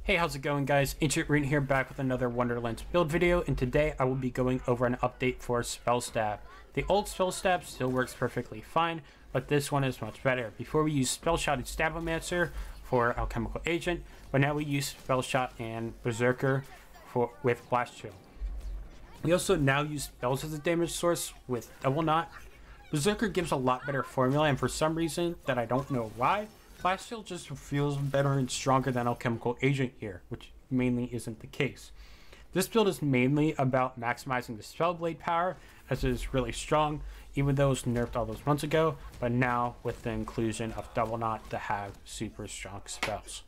Hey, how's it going, guys? Ancient Rune here, back with another Wonderlands build video, and today I will be going over an update for Spell Stab. The old Spell Stab still works perfectly fine, but this one is much better. Before we used Spell Shot and Stabomancer for Alchemical Agent, but now we use Spell Shot and Berserker with Blast Chill. We also now use spells as a damage source with Double Knot. Berserker gives a lot better formula, and for some reason that I don't know why, Blast Chill just feels better and stronger than Alchemical Agent here, which mainly isn't the case. This build is mainly about maximizing the Spellblade power, as it is really strong, even though it was nerfed all those months ago, but now with the inclusion of Double Knot to have super strong spells.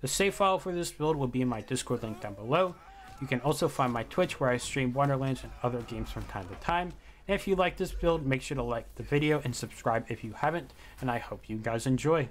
The save file for this build will be in my Discord link down below. You can also find my Twitch, where I stream Wonderlands and other games from time to time. And if you like this build, make sure to like the video and subscribe if you haven't, and I hope you guys enjoy.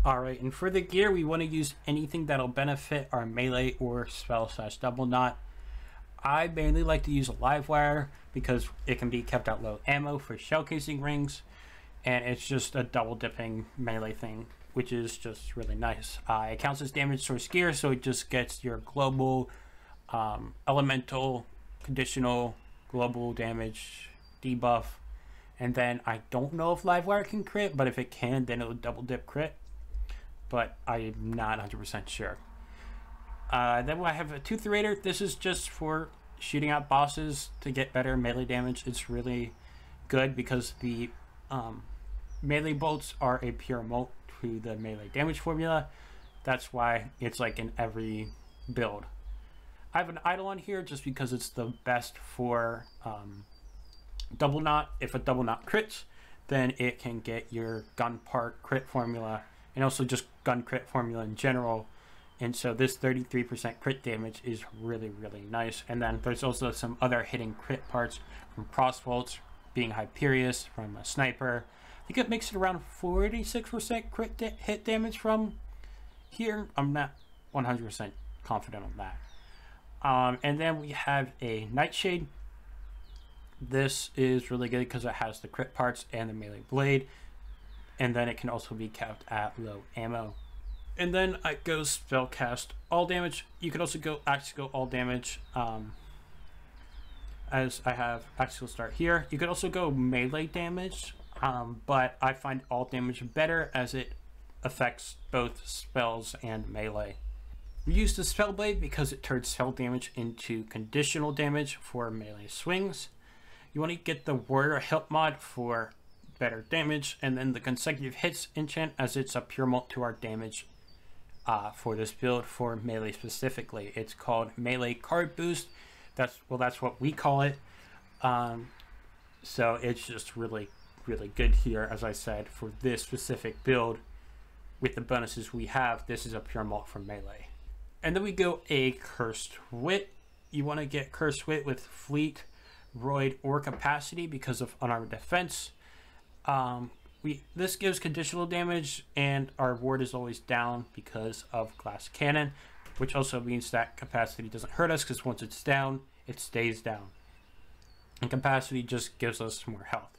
Alright, and for the gear, we want to use anything that'll benefit our melee or spell/double knot. I mainly like to use a live wire because it can be kept at low ammo for shell casing rings, and it's just a double dipping melee thing, which is just really nice. It counts as damage source gear, so it just gets your global, elemental, conditional, global damage debuff, and then I don't know if live wire can crit, but if it can, then it'll double dip crit. But I'm not 100% sure. Then I have a Tooth Raider. This is just for shooting out bosses to get better melee damage. It's really good because the melee bolts are a pure molt to the melee damage formula. That's why it's like in every build. I have an idol on here just because it's the best for double knot. If a double knot crits, then it can get your gun part crit formula, and also just gun crit formula in general. And so this 33% crit damage is really nice. And then there's also some other hitting crit parts from crossbolts, being Hyperius from a sniper. I think it makes it around 46% crit hit damage from here. I'm not 100% confident on that. And then we have a Nightshade. This is really good because it has the crit parts and the melee blade. And then it can also be kept at low ammo. And then I go spellcast all damage. You can also go axial all damage, as I have axial start here. You could also go melee damage, but I find all damage better as it affects both spells and melee. We use the Spellblade because it turns spell damage into conditional damage for melee swings. You want to get the Warrior Hilt mod for better damage, and then the consecutive hits enchant, as it's a pure molt to our damage for this build for melee specifically. It's called melee card boost. That's what we call it. So it's just really good here, as I said, for this specific build. With the bonuses we have, this is a pure molt for melee. And then we go a Cursed Wit. You want to get Cursed Wit with Fleet, Roid, or Capacity because of unarmored defense. This gives conditional damage, and our ward is always down because of glass cannon, which also means that capacity doesn't hurt us because once it's down, it stays down. And capacity just gives us more health.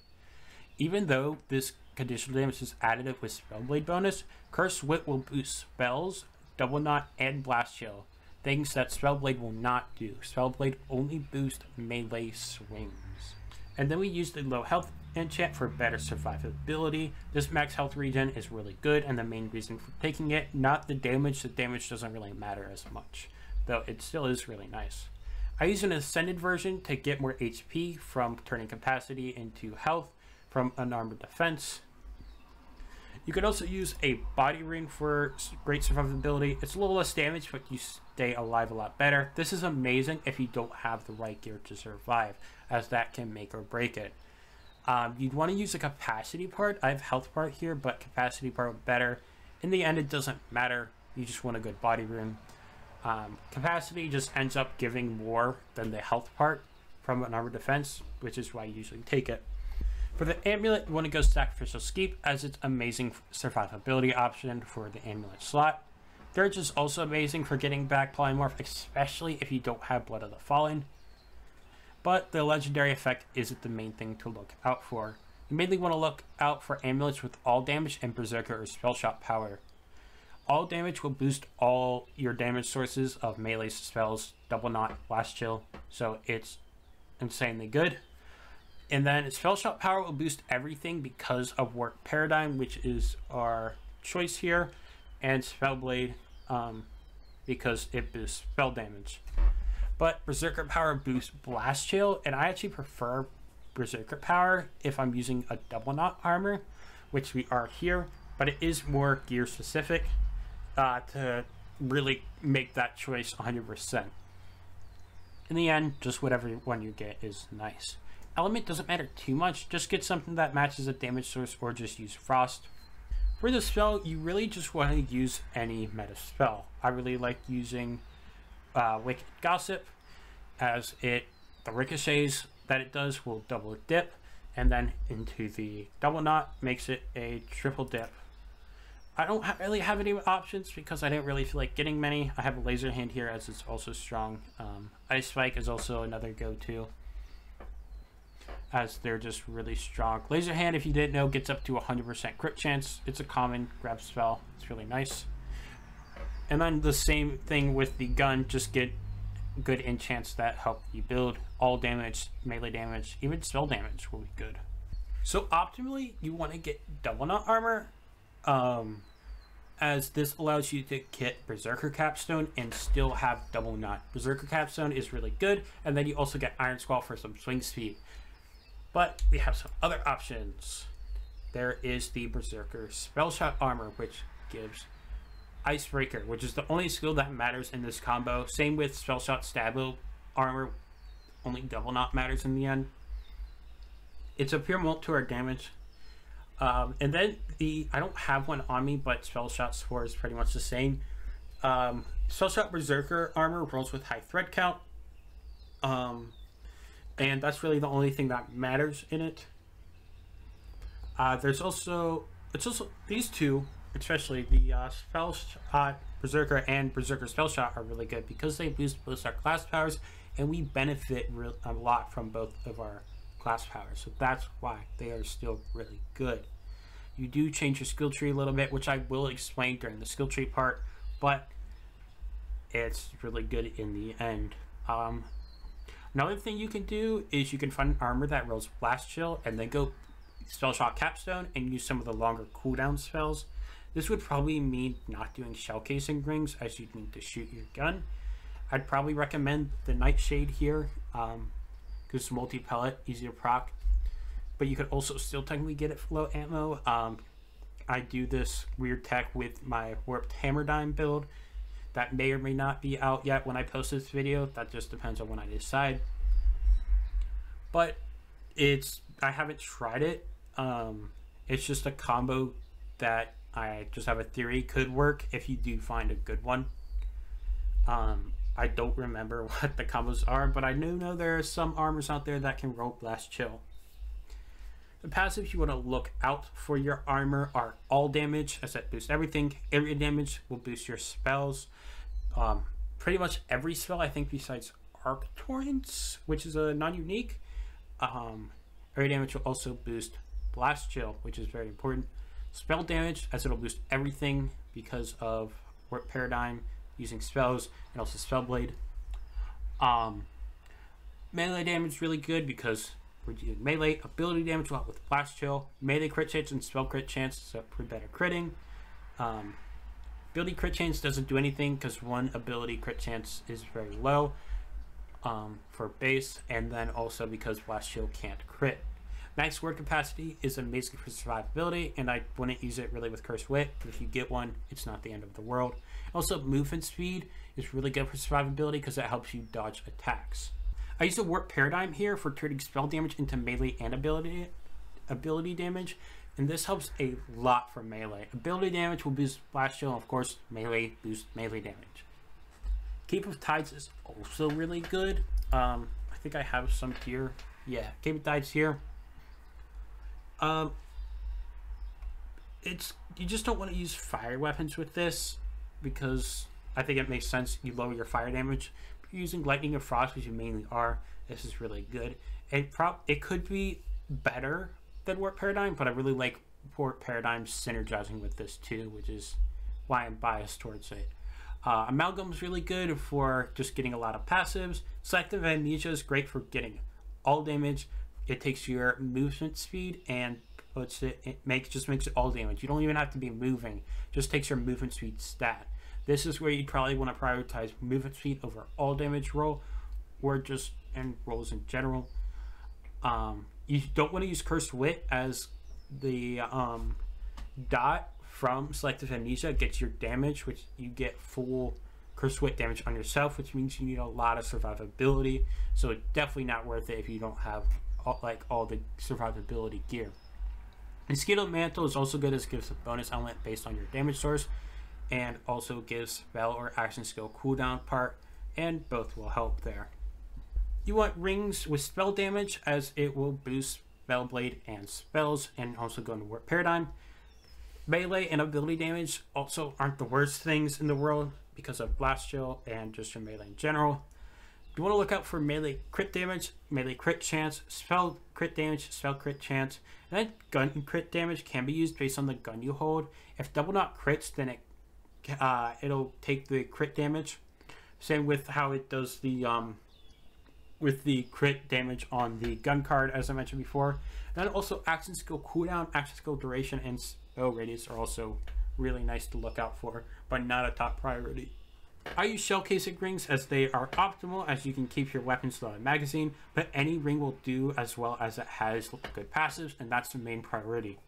Even though this conditional damage is additive with Spellblade bonus, Cursed Wit will boost spells, Double Knot, and Blast Chill, things that Spellblade will not do. Spellblade only boosts melee swings. And then we use the low health enchant for better survivability. This max health regen is really good, and the main reason for taking it, not the damage. The damage doesn't really matter as much, though it still is really nice. I use an ascended version to get more HP from turning capacity into health from unarmored defense. You could also use a body ring for great survivability. It's a little less damage, but you stay alive a lot better. This is amazing if you don't have the right gear to survive, as that can make or break it. You'd want to use a capacity part. I have health part here, but capacity part would be better. In the end, it doesn't matter. You just want a good body ring. Capacity just ends up giving more than the health part from an armored defense, which is why I usually take it. For the amulet, you want to go Sacrificial Skeep, as it's amazing survivability option for the amulet slot. Dirge is also amazing for getting back polymorph, especially if you don't have Blood of the Fallen. But the legendary effect isn't the main thing to look out for. You mainly want to look out for amulets with all damage and berserker or spell shot power. All damage will boost all your damage sources of melee spells, double knot, blast chill, so it's insanely good. And then spell shot power will boost everything because of Warp Paradigm, which is our choice here, and Spellblade because it boosts spell damage. But Berserker Power boosts Blast Chill, and I actually prefer Berserker Power if I'm using a double knot armor, which we are here, but it is more gear specific to really make that choice 100%. In the end, just whatever one you get is nice. Element doesn't matter too much, just get something that matches a damage source or just use Frost. For the spell, you really just want to use any meta spell. I really like using Wicked Gossip, as the ricochets that it does will double dip, and then into the double knot makes it a triple dip. I don't really have any options because I didn't really feel like getting many. I have a laser hand here as it's also strong. Ice Spike is also another go-to, as they're just really strong. Laser hand, if you didn't know, gets up to 100% crit chance. It's a common grab spell. It's really nice. And then the same thing with the gun, just get good enchants that help you build. All damage, melee damage, even spell damage will be good. So optimally, you want to get double knot armor, as this allows you to get Berserker Capstone and still have double knot. Berserker Capstone is really good, and then you also get Iron Squall for some swing speed. But we have some other options. There is the Berserker Spell Shot Armor, which gives Icebreaker, which is the only skill that matters in this combo. Same with Spell Shot Stabbo Armor, only double knot matters in the end. It's a pure multi-art damage. And then I don't have one on me, but Spell Shot score is pretty much the same. Spell Shot Berserker Armor rolls with high thread count. And that's really the only thing that matters in it. It's also these two, especially the Spell Shot Berserker and Berserker Spell Shot, are really good because they boost both our class powers, and we benefit a lot from both of our class powers. So that's why they are still really good. You do change your skill tree a little bit, which I will explain during the skill tree part, but it's really good in the end. Another thing you can do is you can find an armor that rolls Blast Chill and then go Spell Shot Capstone and use some of the longer cooldown spells. This would probably mean not doing shell casing rings, as you'd need to shoot your gun. I'd probably recommend the Nightshade here, because it's multi-pellet, easy to proc. But you could also still technically get it for low ammo. I do this weird tech with my Warped Hammer Dime build. That may or may not be out yet when I post this video. That just depends on when I decide. But I haven't tried it. It's just a combo that I just have a theory could work if you do find a good one. I don't remember what the combos are, but I do know there are some armors out there that can roll Blast Chill. The passives you want to look out for your armor are all damage, as that boosts everything. Area damage will boost your spells. Pretty much every spell, I think, besides Arc Torrents, which is a non-unique. Area damage will also boost Blast Chill, which is very important. Spell damage, as it'll boost everything because of Warp Paradigm, using spells, and also Spellblade. Melee damage is really good because we're doing melee. Ability damage a lot with Blast Chill. Melee crit chance and spell crit chance, so for better critting. Ability crit chance doesn't do anything because one ability crit chance is very low for base, and then also because Blast Chill can't crit. Max word capacity is amazing for survivability, and I wouldn't use it really with Cursed Wit, but if you get one, it's not the end of the world. Also, movement speed is really good for survivability because it helps you dodge attacks. I use a Warp Paradigm here for turning spell damage into melee and ability damage, and this helps a lot for melee. Ability damage will boost Blast Chill, and of course, melee boosts melee damage. Cape of Tides is also really good. I think I have some here. Yeah, Cape of Tides here. You just don't want to use fire weapons with this. because I think it makes sense. You lower your fire damage. If you're using lightning or frost, which you mainly are, this is really good. It could be better than Warp Paradigm, but I really like Warp Paradigm synergizing with this too, which is why I'm biased towards it. Amalgam is really good for just getting a lot of passives. Selective Amnesia is great for getting all damage. It takes your movement speed and puts it, just makes it all damage. You don't even have to be moving, just takes your movement speed stat. This is where you'd probably want to prioritize movement speed over all damage roll, or just and rolls in general. You don't want to use Cursed Wit, as the dot from Selective Amnesia gets your damage, which you get full Cursed Wit damage on yourself, which means you need a lot of survivability. So it's definitely not worth it if you don't have all the survivability gear. Mosquito Mantle is also good, as it gives a bonus element based on your damage source, and also gives spell or action skill cooldown part, and both will help there. You want rings with spell damage, as it will boost Spell Blade and spells, and also go into Warp Paradigm. Melee and ability damage also aren't the worst things in the world because of Blast Chill and just your melee in general. You want to look out for melee crit damage, melee crit chance, spell crit damage, spell crit chance, and then gun crit damage can be used based on the gun you hold. If double knot crits, then it'll take the crit damage. Same with how it does the with the crit damage on the gun card, as I mentioned before. And then also action skill cooldown, action skill duration, and spell radius are also really nice to look out for, but not a top priority. I use shell casing rings, as they are optimal, as you can keep your weapons loaded magazine, but any ring will do, as well as it has good passives, and that's the main priority.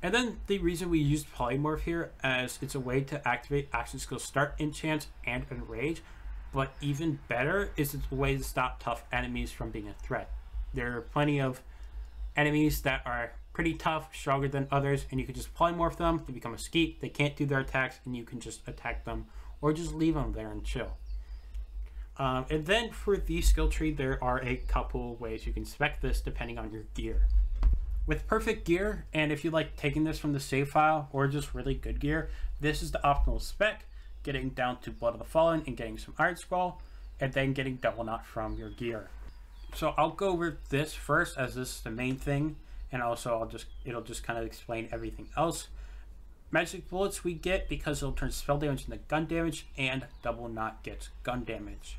And then the reason we use Polymorph here, as it's a way to activate action skill start, enchant, and enrage, but even better is it's a way to stop tough enemies from being a threat. There are plenty of enemies that are pretty tough, stronger than others, and you can just polymorph them to become a skeet. They can't do their attacks, and you can just attack them, or just leave them there and chill. And then for the skill tree, there are a couple ways you can spec this depending on your gear. With perfect gear, and if you like taking this from the save file, or just really good gear, this is the optimal spec, getting down to Blood of the Fallen and getting some Iron Skull, and then getting Double Knot from your gear. So I'll go over this first, as this is the main thing, and also it'll just kind of explain everything else. Magic bullets we get because it'll turn spell damage into gun damage, and Double Knot gets gun damage.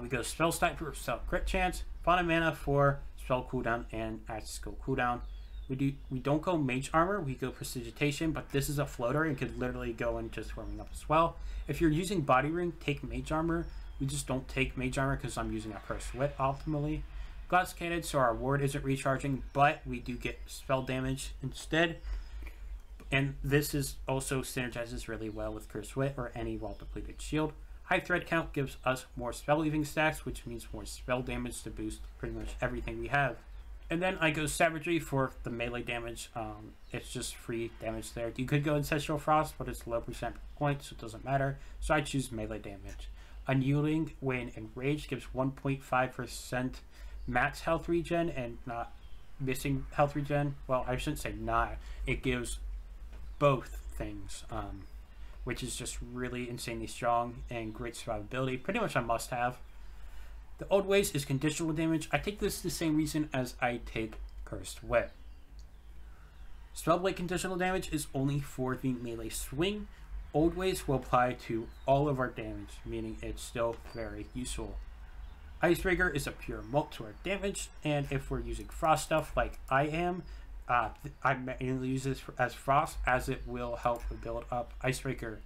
We go spell sniper for spell crit chance, fauna mana for spell cooldown and action skill cooldown. We don't go mage armor, we go prestidigitation, but this is a floater and could literally go in just warming up as well. If you're using body ring, take mage armor. We just don't take mage armor because I'm using a Cursed Wit optimally. Glass cannon, so our ward isn't recharging, but we do get spell damage instead. And this is also synergizes really well with Cursed Wit or any well-depleted shield. High thread count gives us more spell weaving stacks, which means more spell damage to boost pretty much everything we have. And then I go Savagery for the melee damage. It's just free damage there. You could go Ancestral Frost, but it's low percent point, so it doesn't matter. So I choose melee damage. Unyielding, when enraged, gives 1.5% max health regen and not missing health regen. Well, I shouldn't say not. It gives both things, which is just really insanely strong and great survivability. Pretty much a must-have. The Old Ways is conditional damage. I take this the same reason as I take Cursed Wit. Spellblade conditional damage is only for the melee swing. Old Ways will apply to all of our damage, meaning it's still very useful. Icebreaker is a pure mult to our damage, and if we're using frost stuff like I am, I mainly use this as frost, as it will help build up Icebreaker.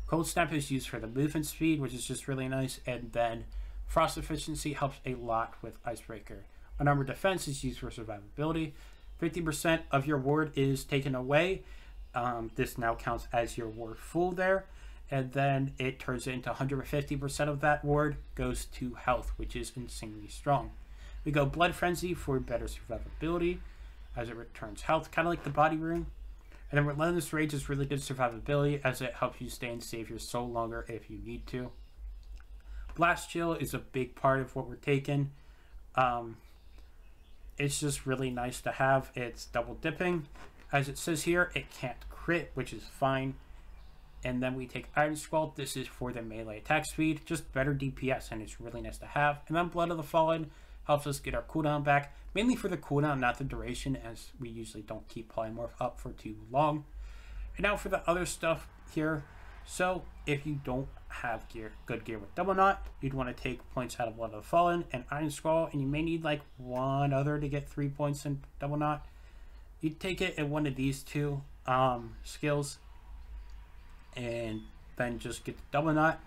Cold Snap is used for the movement speed, which is just really nice, and then Frost efficiency helps a lot with Icebreaker. Unarmored defense is used for survivability. 50% of your ward is taken away. This now counts as your ward full there. And then it turns into 150% of that ward goes to health, which is insanely strong. We go Blood Frenzy for better survivability, as it returns health, kind of like the body rune. And then Relentless Rage is really good survivability, as it helps you stay and save your soul longer if you need to. Blast Chill is a big part of what we're taking. It's just really nice to have. It's double dipping. As it says here, it can't crit, which is fine. And then we take Iron Scroll. This is for the melee attack speed, just better DPS, and it's really nice to have. And then Blood of the Fallen helps us get our cooldown back, mainly for the cooldown, not the duration, as we usually don't keep Polymorph up for too long. And now for the other stuff here. So if you don't have good gear with Double Knot, you'd want to take points out of Blood of the Fallen and Iron Scroll, and you may need like one other to get 3 points in Double Knot. You'd take it in one of these two skills, and then just get the Double Knot.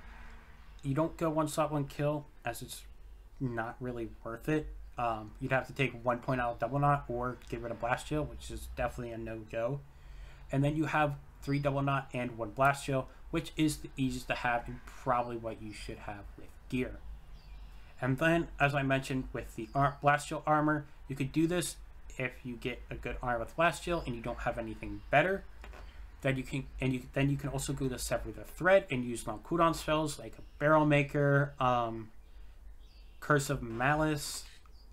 You don't go one shot, one kill, as it's not really worth it. You'd have to take 1 point out of Double Knot or get rid of Blast Chill, which is definitely a no-go. And then you have 3 Double Knot and 1 Blast Chill, which is the easiest to have and probably what you should have with gear. And then, as I mentioned, with the Blast Chill armor, you could do this if you get a good armor with Blast Chill and you don't have anything better. Then you can also go to Sever the Thread and use long cooldown spells like a Barrel Maker, Curse of Malice.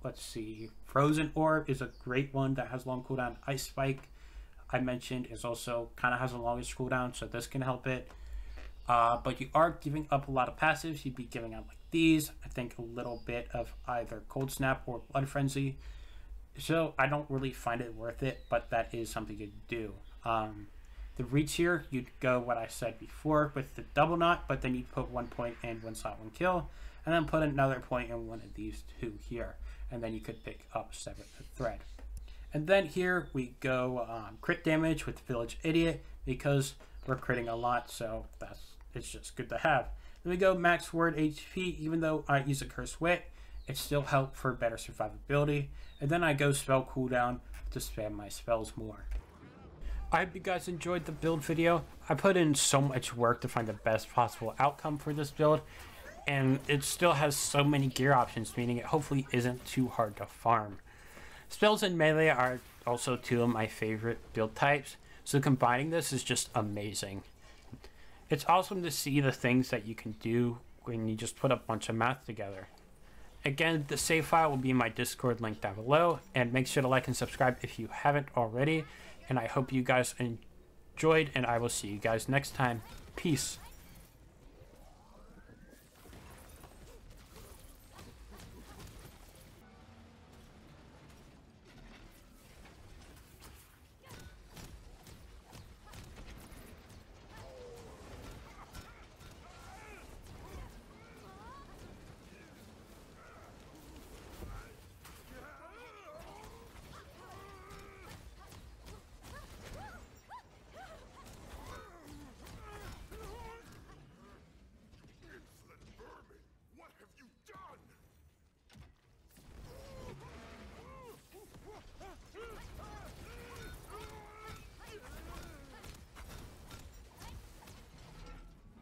Let's see, Frozen Orb is a great one that has long cooldown. Ice Spike, I mentioned, is also kind of has the longest cooldown, so this can help it. But you are giving up a lot of passives. You'd be giving up like these. I think a little bit of either Cold Snap or Blood Frenzy. So I don't really find it worth it, but that is something you do. The reach here, you'd go what I said before with the Double Knot, but then you'd put 1 point in 1 shot, 1 kill, and then put another point in one of these two here, and then you could pick up Sever the Thread. And then here we go crit damage with Village Idiot, because we're critting a lot, so it's just good to have. Then we go max word HP. Even though I use a Curse Wit, it still helps for better survivability. And then I go spell cooldown to spam my spells more. I hope you guys enjoyed the build video. I put in so much work to find the best possible outcome for this build, and it still has so many gear options, meaning it hopefully isn't too hard to farm. Spells in melee are also 2 of my favorite build types, so combining this is just amazing. It's awesome to see the things that you can do when you just put a bunch of math together. Again, the save file will be in my Discord link down below, and make sure to like and subscribe if you haven't already. And I hope you guys enjoyed, and I will see you guys next time. Peace.